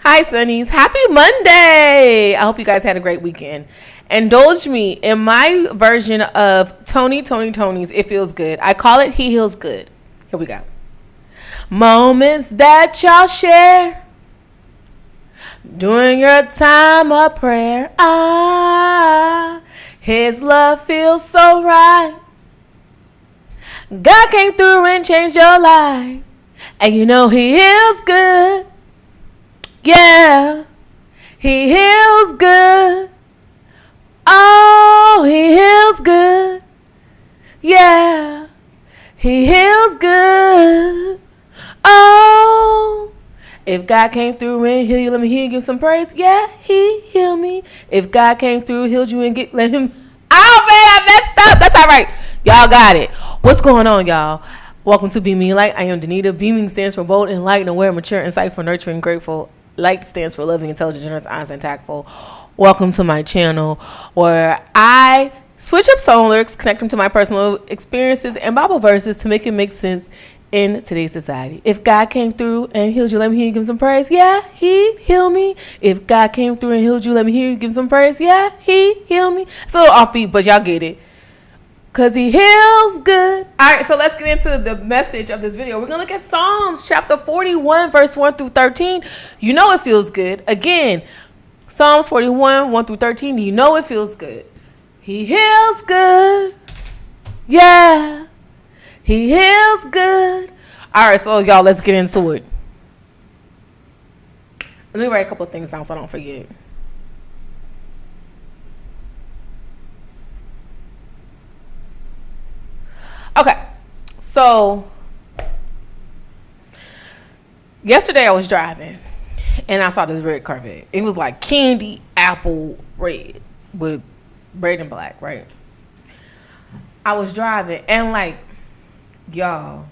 Hi, Sunnies. Happy Monday. I hope you guys had a great weekend. Indulge me in my version of Tony's It Feels Good. I call it He Heals Good. Here we go. Moments that y'all share during your time of prayer. His love feels so right. God came through and changed your life. And you know He heals good. Yeah, He heals good. Oh, He heals good. Yeah, He heals good. Oh, if God came through and healed you, let me hear you give some praise. Yeah, He healed me. If God came through, healed you, and let Him. Oh man, I messed up. That's all right. Y'all got it. What's going on, y'all? Welcome to Beaming Light. I am Danita. Beaming stands for bold, enlightened, aware, mature, insightful, nurturing, grateful. Light stands for loving, intelligent, generous, honest, and tactful. Welcome to my channel where I switch up song lyrics, connect them to my personal experiences and Bible verses to make it make sense in today's society. If God came through and healed you, let me hear you give some praise. Yeah, He healed me. If God came through and healed you, let me hear you give some praise. Yeah, He healed me. It's a little offbeat, but y'all get it. Because He heals good. All right, so let's get into the message of this video. We're going to look at Psalms chapter 41, verse 1 through 13. You know it feels good. Again, Psalms 41, 1 through 13. You know it feels good. He heals good. Yeah. He heals good. All right, so y'all, let's get into it. Let me write a couple of things down so I don't forget. Okay, so yesterday I was driving and I saw this red Corvette. It was like candy apple red with red and black, right? I was driving and like, y'all,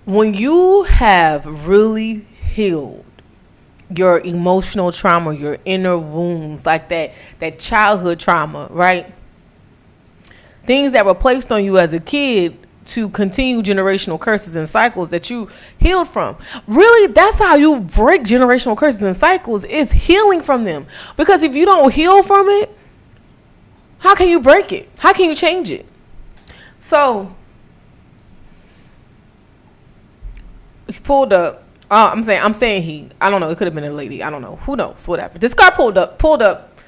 when you have really healed your emotional trauma, your inner wounds, like that childhood trauma, right? Things that were placed on you as a kid to continue generational curses and cycles that you healed from. Really, that's how you break generational curses and cycles, is healing from them. Because if you don't heal from it, how can you break it? How can you change it? So he pulled up. I'm saying he. I don't know. It could have been a lady. I don't know. Who knows? Whatever. This car pulled up,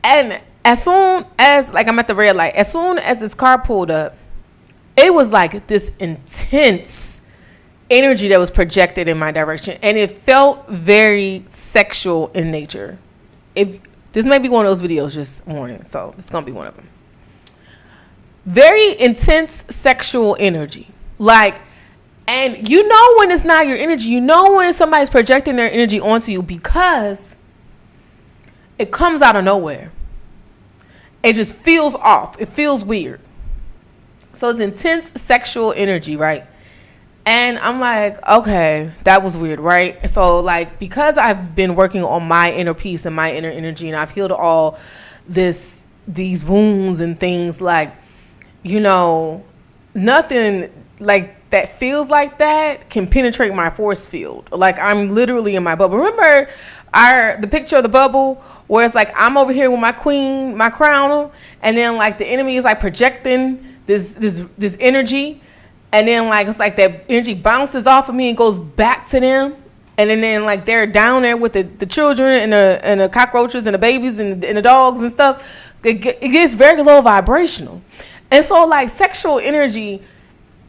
and as soon as, like, I'm at the red light, as soon as this car pulled up, it was like this intense energy that was projected in my direction. And it felt very sexual in nature. If this may be one of those videos, just warning. So it's going to be one of them. Very intense sexual energy. Like, and you know when it's not your energy. You know when somebody's projecting their energy onto you because it comes out of nowhere. It just feels off. It feels weird. So it's intense sexual energy, right? And I'm like, okay, that was weird, right? So like, because I've been working on my inner peace and my inner energy, and I've healed all these wounds and things, like, you know, nothing like that feels like that can penetrate my force field. Like, I'm literally in my bubble. Remember the picture of the bubble where it's like I'm over here with my queen, my crown, and then like the enemy is like projecting this energy, and then like it's like that energy bounces off of me and goes back to them, and then like they're down there with the children and the cockroaches and the babies and the dogs and stuff. It gets very low vibrational. And so like sexual energy,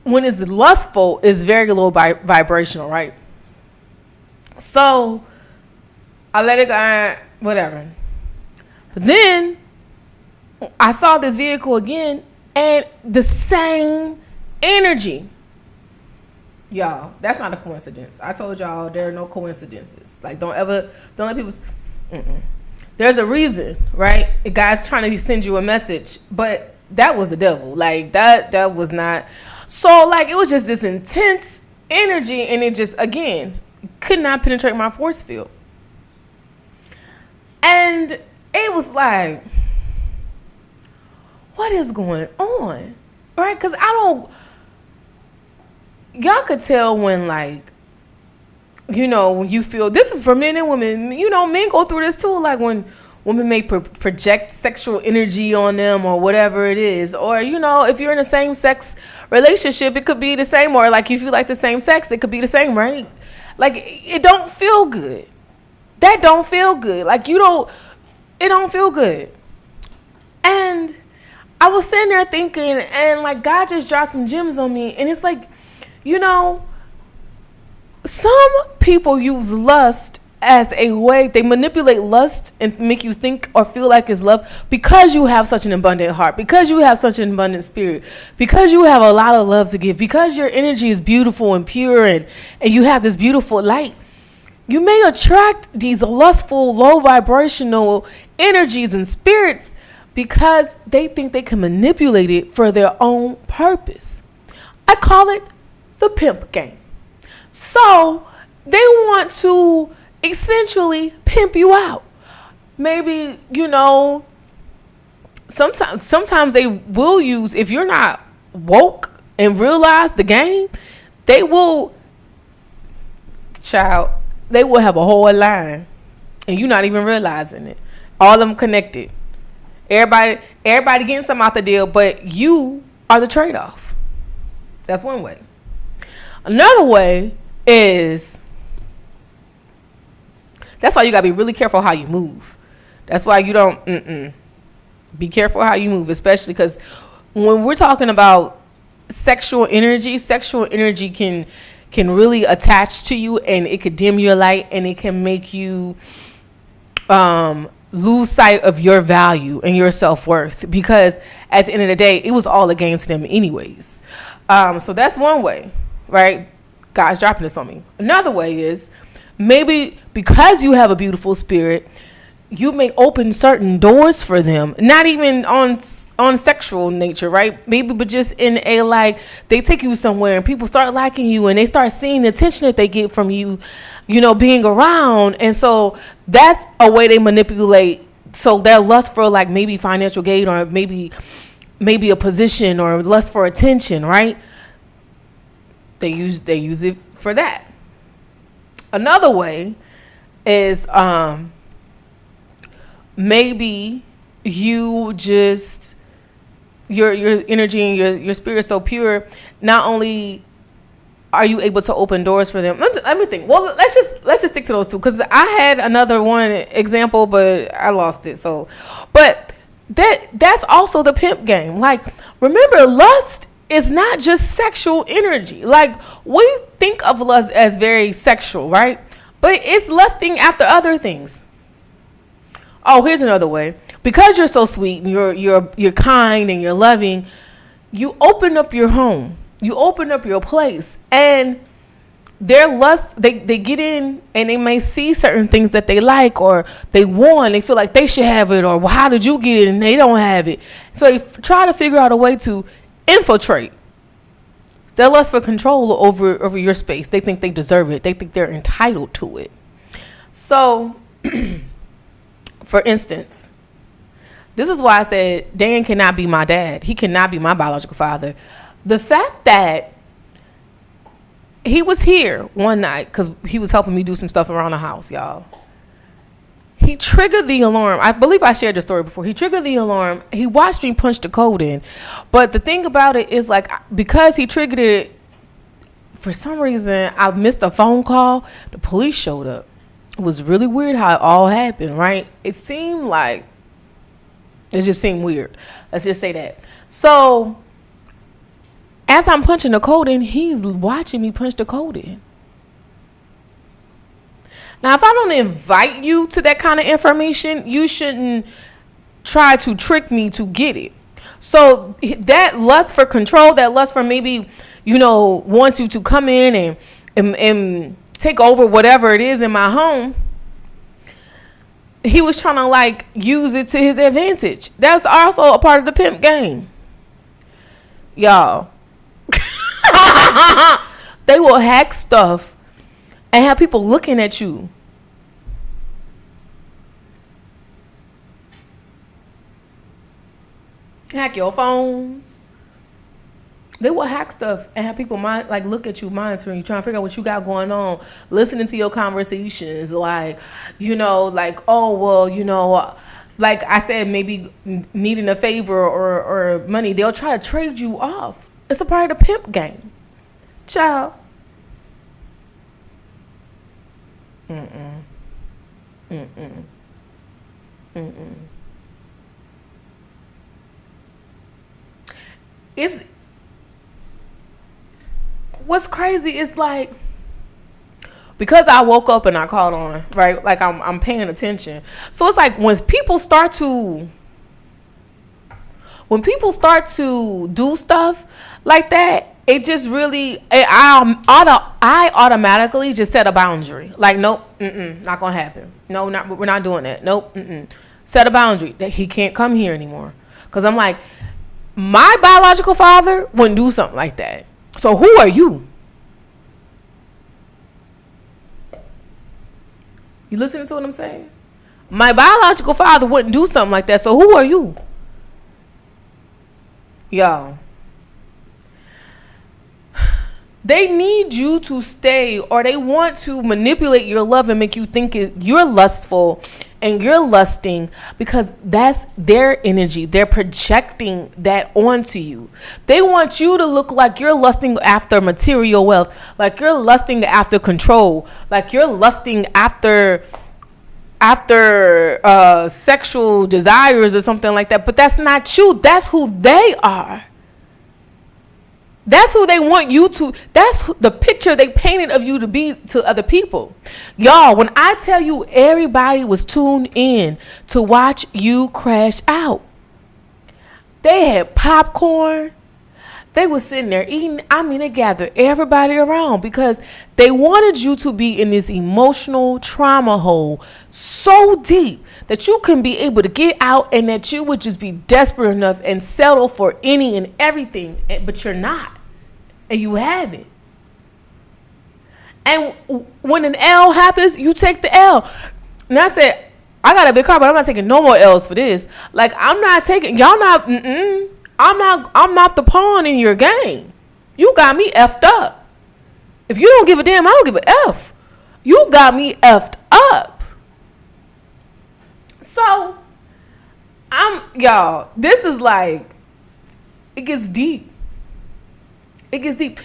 when it's lustful, is very low vibrational, right? So I let it go, whatever. But then I saw this vehicle again and the same energy. Y'all, that's not a coincidence. I told y'all there are no coincidences. Like, don't let people. There's a reason, right? The guy's trying to send you a message, but that was the devil. Like, that was not. So like, it was just this intense energy, and it just, again, could not penetrate my force field. And it was like, what is going on? Right? Because y'all could tell when like when you feel, this is for men and women, men go through this too, like when women may project sexual energy on them or whatever it is, or if you're in a same sex relationship, it could be the same, or like if you like the same sex, it could be the same, right? Like it don't feel good. That don't feel good. Like it don't feel good. And I was sitting there thinking, and like God just dropped some gems on me, and it's like, some people use lust as a way, they manipulate lust and make you think or feel like it's love because you have such an abundant heart, because you have such an abundant spirit, because you have a lot of love to give, because your energy is beautiful and pure, and you have this beautiful light. You may attract these lustful, low vibrational energies and spirits because they think they can manipulate it for their own purpose. I call it the pimp game. So they want to essentially pimp you out. Maybe, sometimes they will use, if you're not woke and realize the game, they will have a whole line and you're not even realizing it. All of them connected. Everybody getting something out the deal, but you are the trade-off. That's one way. Another way is, that's why you gotta be really careful how you move. That's why you don't be careful how you move, especially because when we're talking about sexual energy can really attach to you, and it could dim your light, and it can make you lose sight of your value and your self-worth, because at the end of the day, it was all a game to them anyways. So that's one way, right? God's dropping this on me. Another way is, maybe because you have a beautiful spirit, you may open certain doors for them, not even on sexual nature, right? Maybe, but just in a, like, they take you somewhere and people start liking you and they start seeing the attention that they get from you, being around. And so that's a way they manipulate. So their lust for, like, maybe financial gain, or maybe a position, or lust for attention, right? They use it for that. Another way is maybe you just, your energy and your spirit is so pure, not only are you able to open doors for them. Let me think. Well, let's just stick to those two, because I had another one example, but I lost it. So, but that's also the pimp game. Like, remember, lust is not just sexual energy. Like, we think of lust as very sexual, right? But it's lusting after other things. Oh, here's another way. Because you're so sweet and you're kind and you're loving, you open up your home. You open up your place, and their lust, they get in, and they may see certain things that they like or they want. They feel like they should have it, or, well, how did you get it and they don't have it? So they try to figure out a way to infiltrate. Their lust for control over your space. They think they deserve it. They think they're entitled to it. So, for instance, this is why I said Dan cannot be my dad. He cannot be my biological father. The fact that he was here one night, because he was helping me do some stuff around the house, y'all. He triggered the alarm. I believe I shared the story before. He triggered the alarm. He watched me punch the code in. But the thing about it is, like, because he triggered it, for some reason, I missed a phone call. The police showed up. It was really weird how it all happened, right? It just seemed weird. Let's just say that. So, as I'm punching the code in, he's watching me punch the code in. Now, if I don't invite you to that kind of information, you shouldn't try to trick me to get it. So that lust for control, that lust for maybe, wants you to come in and take over whatever it is in my home, he was trying to, like, use it to his advantage. That's also a part of the pimp game. Y'all. They will hack stuff and have people looking at you. Hack your phones. They will hack stuff and have people look at you, monitoring you, trying to figure out what you got going on, listening to your conversations, oh well, like I said, maybe needing a favor or money. They'll try to trade you off. It's a part of the pimp game, child. It's what's crazy is like, because I woke up and I caught on, right? Like I'm paying attention. So it's like when people start to do stuff like that, it just really, I automatically just set a boundary. Like, nope, not gonna happen. No, we're not doing that. Nope, set a boundary that he can't come here anymore. Cause I'm like, my biological father wouldn't do something like that. So who are you? You listening to what I'm saying? My biological father wouldn't do something like that. So who are you? Y'all. They need you to stay, or they want to manipulate your love and make you think you're lustful and you're lusting, because that's their energy. They're projecting that onto you. They want you to look like you're lusting after material wealth, like you're lusting after control, like you're lusting after sexual desires or something like that. But that's not you. That's who they are. That's who they want you to. That's the picture they painted of you to be to other people. Y'all, when I tell you everybody was tuned in to watch you crash out. They had popcorn. They were sitting there eating. I mean, they gathered everybody around because they wanted you to be in this emotional trauma hole so deep that you can be able to get out, and that you would just be desperate enough and settle for any and everything, but you're not, and you haven't. And when an L happens, you take the L. And I said, I got a big car, but I'm not taking no more L's for this. Like, I'm not taking, y'all not, I'm not the pawn in your game. You got me effed up. If you don't give a damn, I don't give a F. You got me effed up. So, y'all, this is like, it gets deep. It gets deep.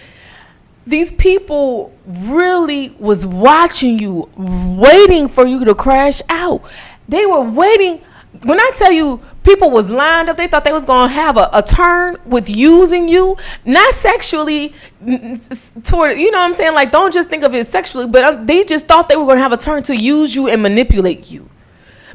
These people really was watching you, waiting for you to crash out. They were waiting. When I tell you people was lined up, they thought they was going to have a turn with using you, not sexually toward, you know what I'm saying? Like, don't just think of it sexually, but they just thought they were going to have a turn to use you and manipulate you.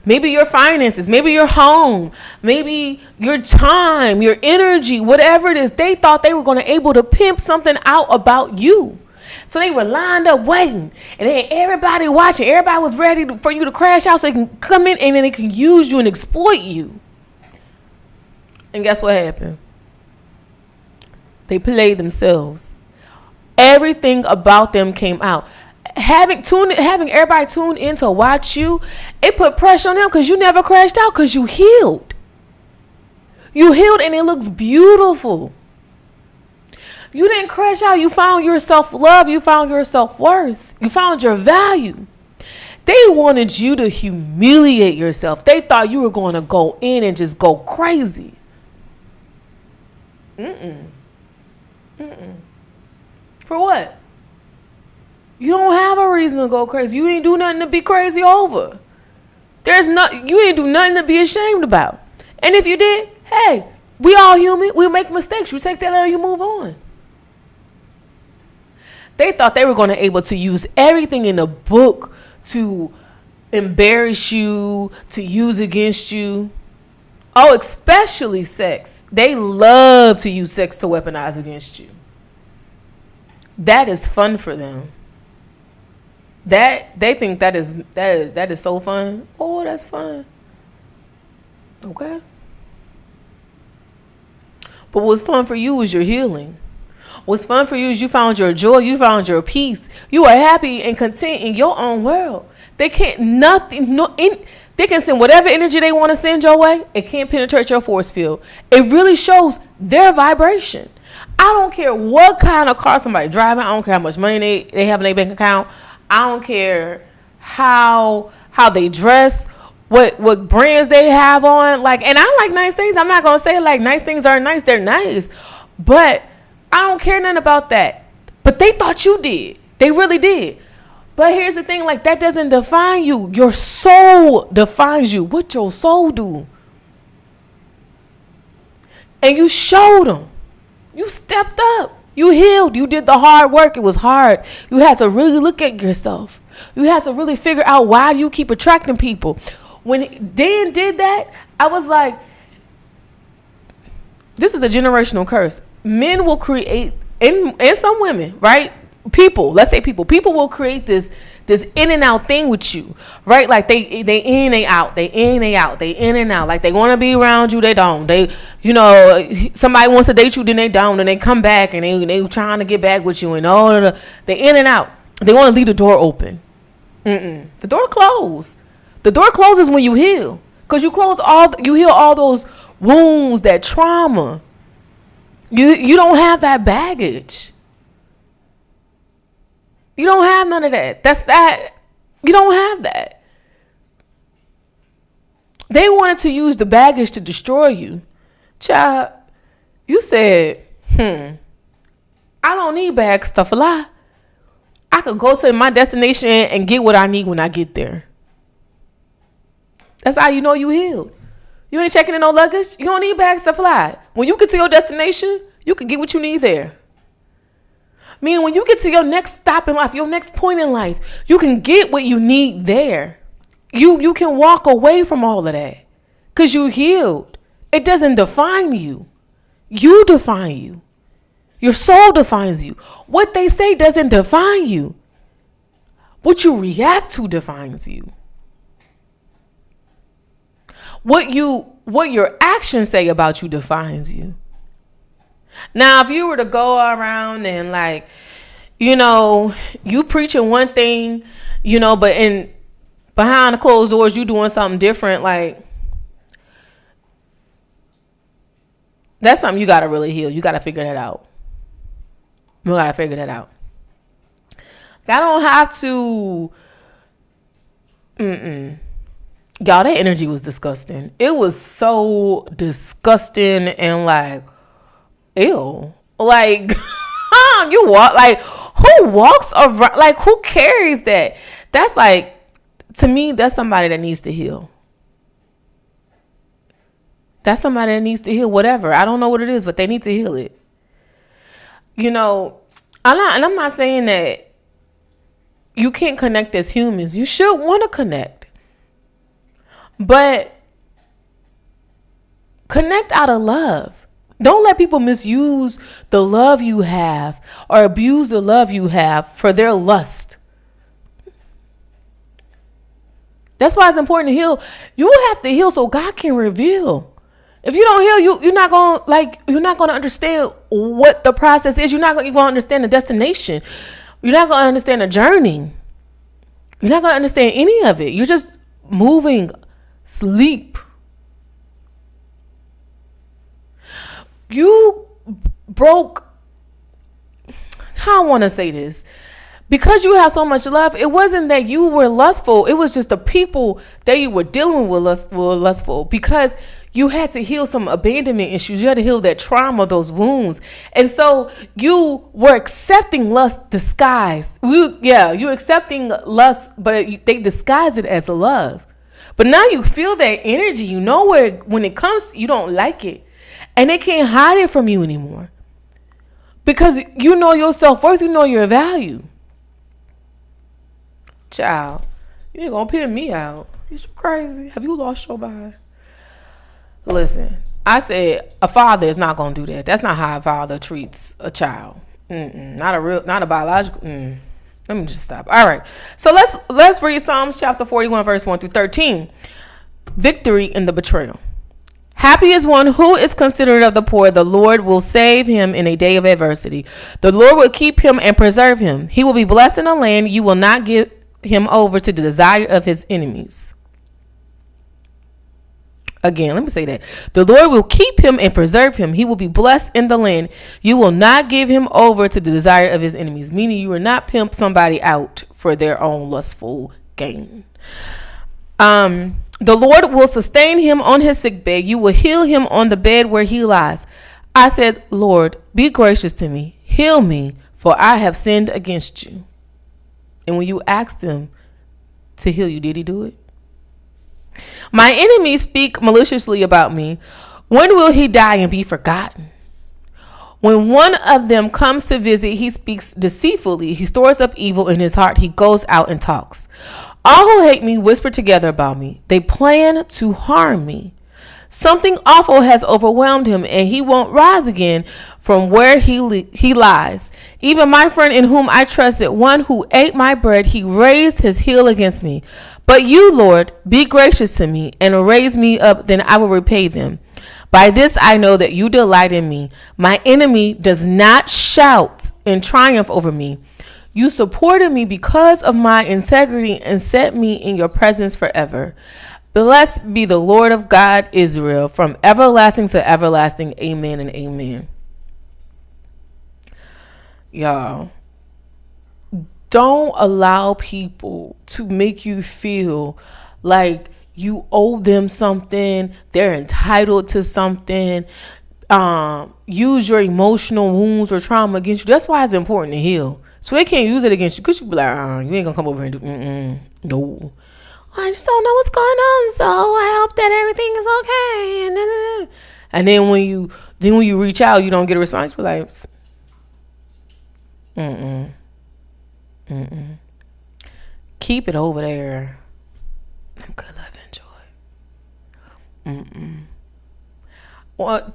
Maybe your finances, maybe your home, maybe your time, your energy, whatever it is. They thought they were going to able to pimp something out about you. So they were lined up waiting, and they had everybody watching. Everybody was ready for you to crash out so they can come in and then they can use you and exploit you. And guess what happened? They played themselves. Everything about them came out. Having everybody tune in to watch you, it put pressure on them because you never crashed out, because you healed. You healed, and it looks beautiful. You didn't crash out. You found your self-love. You found your self-worth. You found your value. They wanted you to humiliate yourself. They thought you were going to go in and just go crazy. For what? You don't have a reason to go crazy. You ain't do nothing to be crazy over. You ain't do nothing to be ashamed about. And if you did, hey, we all human. We make mistakes. You take that L, you move on. They thought they were going to able to use everything in the book to embarrass you, to use against you. Oh, especially sex. They love to use sex to weaponize against you. That is fun for them. That they think that is so fun. Oh, that's fun. Okay. But what's fun for you is your healing. What's fun for you is you found your joy, you found your peace. You are happy and content in your own world. They can send whatever energy they want to send your way. It can't penetrate your force field. It really shows their vibration. I don't care what kind of car somebody driving. I don't care how much money they have in their bank account. I don't care how they dress, what brands they have on. Like, and I like nice things. I'm not gonna say like nice things are nice. They're nice, but I don't care nothing about that. But they thought you did. They really did. But here's the thing, like, that doesn't define you. Your soul defines you. What your soul do? And you showed them. You stepped up. You healed. You did the hard work. It was hard. You had to really look at yourself. You had to really figure out, why do you keep attracting people? When Dan did that, I was like, this is a generational curse. Men will create, and some women, right? Let's say people will create this in and out thing with you, right? Like they in, they out, they in, they out, they in and out. Like they want to be around you, they don't. They, somebody wants to date you, then they don't, and they come back and they trying to get back with you, and all they in and out. They want to leave the door open. The door closed. The door closes when you heal, because you heal all those wounds, that trauma. You don't have that baggage. You don't have none of that. You don't have that. They wanted to use the baggage to destroy you. Child, you said, I don't need bag stuff a lot. I could go to my destination and get what I need when I get there. That's how you know you healed. You ain't checking in no luggage. You don't need bags to fly. When you get to your destination, you can get what you need there. Meaning when you get to your next stop in life, your next point in life, you can get what you need there. You can walk away from all of that because you healed. It doesn't define you. You define you. Your soul defines you. What they say doesn't define you. What you react to defines you. What your actions say about you defines you. Now, if you were to go around and like, you preaching one thing, but behind the closed doors, you doing something different, like, that's something you got to really heal. You got to figure that out. You got to figure that out. I don't have to, Y'all, that energy was disgusting. It was so disgusting and like, ew. Like, you walk, like, who walks around, like, who carries that? That's like, to me, that's somebody that needs to heal. That's somebody that needs to heal whatever. I don't know what it is, but they need to heal it. I'm not saying that you can't connect as humans. You should want to connect. But connect out of love. Don't let people misuse the love you have or abuse the love you have for their lust. That's why it's important to heal. You have to heal so God can reveal. If you don't heal, you're not gonna understand what the process is. You're not gonna understand the destination. You're not gonna understand the journey. You're not gonna understand any of it. You're just moving. Sleep. You broke. How I want to say this. Because you have so much love, it wasn't that you were lustful. It was just the people that you were dealing with were lustful. Because you had to heal some abandonment issues. You had to heal that trauma, those wounds. And so you were accepting lust disguised. You're accepting lust, but they disguise it as a love. But now you feel that energy. You know where when it comes, you don't like it. And they can't hide it from you anymore. Because you know your self-worth. You know your value. Child, you ain't going to pin me out. You crazy. Have you lost your mind? Listen, I said a father is not going to do that. That's not how a father treats a child. Not a biological. Let me just stop. All right. So let's read Psalms chapter 41, verse 1 through 13. Victory in the betrayal. Happy is one who is considerate of the poor. The Lord will save him in a day of adversity. The Lord will keep him and preserve him. He will be blessed in the land. You will not give him over to the desire of his enemies. Again, let me say that. The Lord will keep him and preserve him. He will be blessed in the land. You will not give him over to the desire of his enemies. Meaning you will not pimp somebody out for their own lustful gain. The Lord will sustain him on his sick bed. You will heal him on the bed where he lies. I said, Lord, be gracious to me. Heal me, for I have sinned against you. And when you asked him to heal you, did he do it? My enemies speak maliciously about me. When will he die and be forgotten? When one of them comes to visit, he speaks deceitfully. He stores up evil in his heart. He goes out and talks. All who hate me whisper together about me. They plan to harm me. Something awful has overwhelmed him, and he won't rise again from where he lies. Even my friend in whom I trusted, one who ate my bread, he raised his heel against me. But you, Lord, be gracious to me and raise me up, then I will repay them. By this I know that you delight in me. My enemy does not shout in triumph over me. You supported me because of my integrity and set me in your presence forever. Blessed be the Lord of God, Israel, from everlasting to everlasting. Amen and amen. Y'all, don't allow people to make you feel like you owe them something. They're entitled to something. Use your emotional wounds or trauma against you. That's why it's important to heal. So they can't use it against you. Because you be like, you ain't going to come over here and do, no. I just don't know what's going on, so I hope that everything is okay. And then when you reach out, you don't get a response. You're like, keep it over there. I'm good, love, enjoy. What?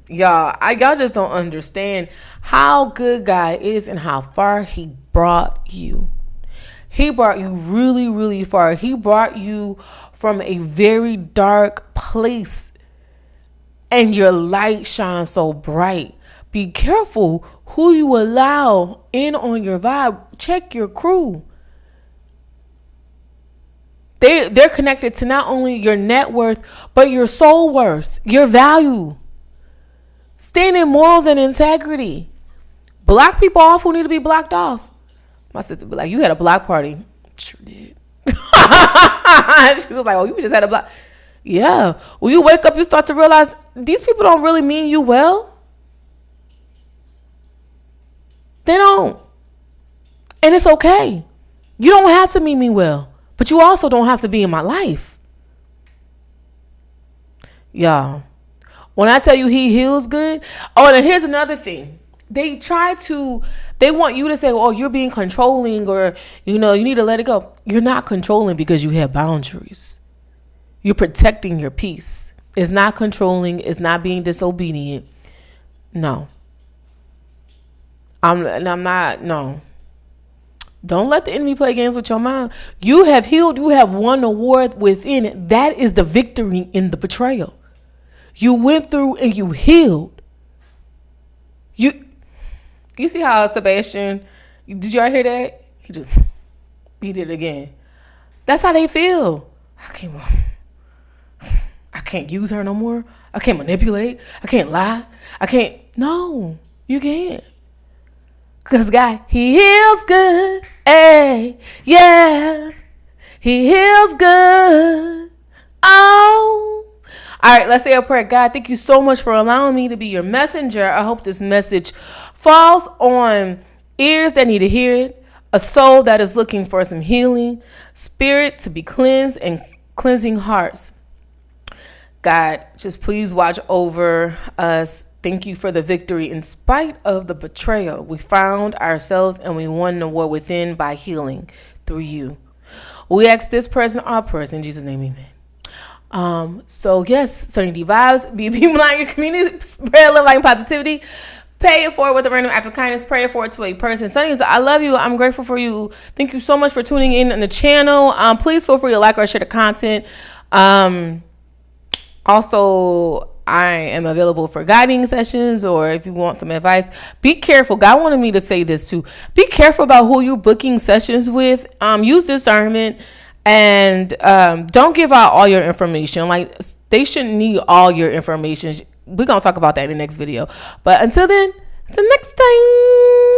Y'all just don't understand how good God is and how far he brought you. He brought you really, really far. He brought you from a very dark place, and your light shines so bright. Be careful who you allow in on your vibe. Check your crew. They're connected to not only your net worth, but your soul worth, your value. Stand in morals and integrity. Block people off who need to be blocked off. My sister be like, you had a block party. Sure did. She was like, oh, you just had a block. Yeah. When you wake up, you start to realize these people don't really mean you well. They don't. And it's okay. You don't have to mean me well. But you also don't have to be in my life. Y'all, when I tell you he heals good. Oh, and here's another thing. They want you to say, oh, you're being controlling, or, you need to let it go. You're not controlling because you have boundaries. You're protecting your peace. It's not controlling. It's not being disobedient. No. I'm not, no. Don't let the enemy play games with your mind. You have healed. You have won the war within it. That is the victory in the betrayal. You went through and you healed. You see how Sebastian, did y'all hear that? He did it again. That's how they feel. I can't use her no more. I can't manipulate. I can't lie. No, you can't. Because God, he heals good. Hey, yeah. He heals good. Oh. All right, let's say a prayer. God, thank you so much for allowing me to be your messenger. I hope this message falls on ears that need to hear it, a soul that is looking for some healing, spirit to be cleansed, and cleansing hearts. God, just please watch over us. Thank you for the victory. In spite of the betrayal, we found ourselves and we won the war within by healing through you. We ask this prayer in our prayers in Jesus' name, amen. So yes, Sunny D Vibes, be people in your community, spread love, light, and positivity. Pay it forward with a random act of kindness. Pray it forward to a person. Sunny, I love you. I'm grateful for you. Thank you so much for tuning in on the channel. Please feel free to like or share the content. Also, I am available for guiding sessions, or if you want some advice. Be careful. God wanted me to say this too. Be careful about who you're booking sessions with. Use discernment. And don't give out all your information. Like, they shouldn't need all your information. We're gonna talk about that in the next video. But until then, until next time.